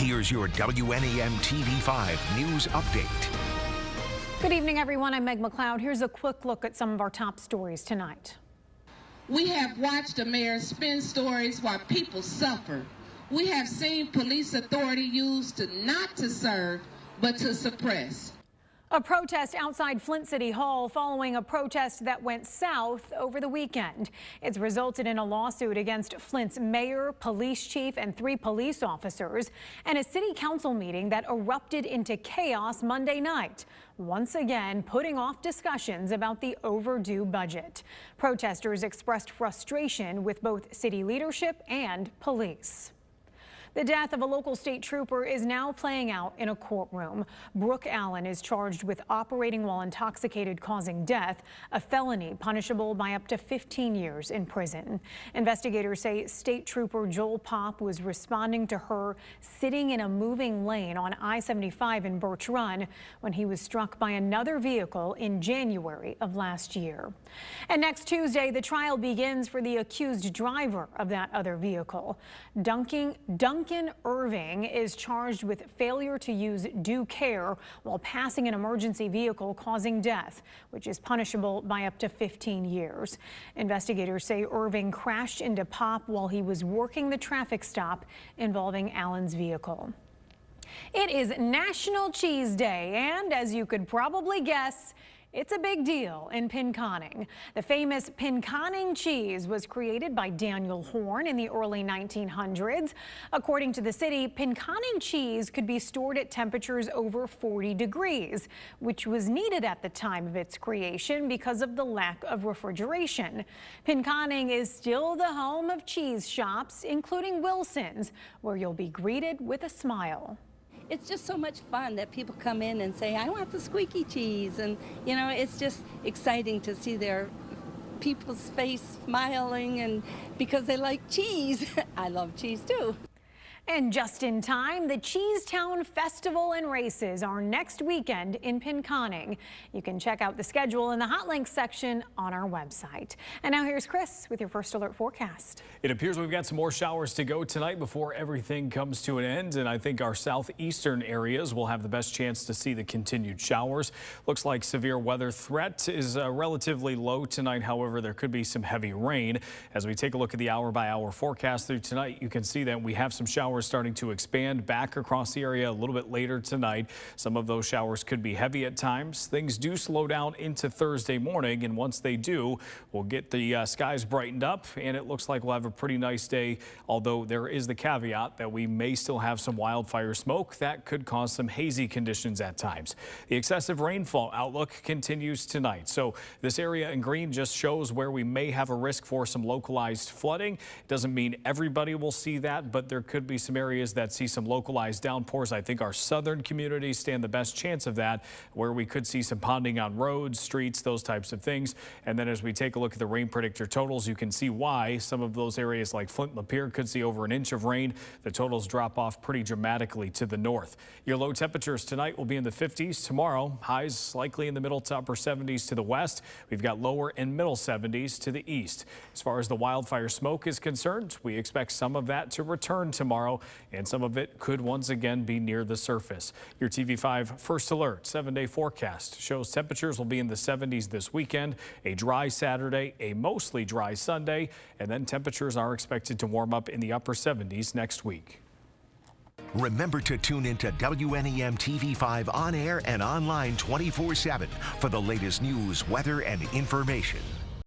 Here's your WNEM TV5 News Update. Good evening, everyone. I'm Meg McLeod. Here's a quick look at some of our top stories tonight. We have watched the mayor spin stories while people suffer. We have seen police authority used not to serve, but to suppress. A protest outside Flint City Hall following a protest that went south over the weekend. It's resulted in a lawsuit against Flint's mayor, police chief, and 3 police officers, and a city council meeting that erupted into chaos Monday night, once again putting off discussions about the overdue budget. Protesters expressed frustration with both city leadership and police. The death of a local state trooper is now playing out in a courtroom. Brooke Allen is charged with operating while intoxicated causing death, a felony punishable by up to 15 years in prison. Investigators say state trooper Joel Pop was responding to her sitting in a moving lane on I-75 in Birch Run when he was struck by another vehicle in January of last year. And next Tuesday, the trial begins for the accused driver of that other vehicle. Duncan Irving is charged with failure to use due care while passing an emergency vehicle causing death, which is punishable by up to 15 years. Investigators say Irving crashed into Pop while he was working the traffic stop involving Allen's vehicle. It is National Cheese Day, and as you could probably guess, it's a big deal in Pinconning. The famous Pinconning cheese was created by Daniel Horn in the early 1900s. According to the city, Pinconning cheese could be stored at temperatures over 40 degrees, which was needed at the time of its creation because of the lack of refrigeration. Pinconning is still the home of cheese shops, including Wilson's, where you'll be greeted with a smile. It's just so much fun that people come in and say, I want the squeaky cheese. And, you know, it's just exciting to see their people's face smiling and because they like cheese. I love cheese, too. And just in time, the Cheesetown Festival and races are next weekend in Pinconning. You can check out the schedule in the Hot Links section on our website. And now here's Chris with your first alert forecast. It appears we've got some more showers to go tonight before everything comes to an end. And I think our southeastern areas will have the best chance to see the continued showers. Looks like severe weather threat is relatively low tonight. However, there could be some heavy rain. As we take a look at the hour-by-hour forecast through tonight, you can see that we have some showers starting to expand back across the area a little bit later tonight. Some of those showers could be heavy at times. Things do slow down into Thursday morning, and once they do, we'll get the skies brightened up, and it looks like we'll have a pretty nice day, although there is the caveat that we may still have some wildfire smoke that could cause some hazy conditions at times. The excessive rainfall outlook continues tonight, so this area in green just shows where we may have a risk for some localized flooding. It doesn't mean everybody will see that, but there could be some areas that see some localized downpours. I think our southern communities stand the best chance of that, where we could see some ponding on roads, streets, those types of things. And then as we take a look at the rain predictor totals, you can see why some of those areas like Flint and Lapeer could see over an inch of rain. The totals drop off pretty dramatically to the north. Your low temperatures tonight will be in the 50s. Tomorrow, highs likely in the middle to upper 70s to the west. We've got lower and middle 70s to the east. As far as the wildfire smoke is concerned, we expect some of that to return tomorrow, and some of it could once again be near the surface. Your TV5 First Alert 7-day forecast shows temperatures will be in the 70s this weekend, a dry Saturday, a mostly dry Sunday, and then temperatures are expected to warm up in the upper 70s next week. Remember to tune into WNEM TV5 on air and online 24/7 for the latest news, weather, and information.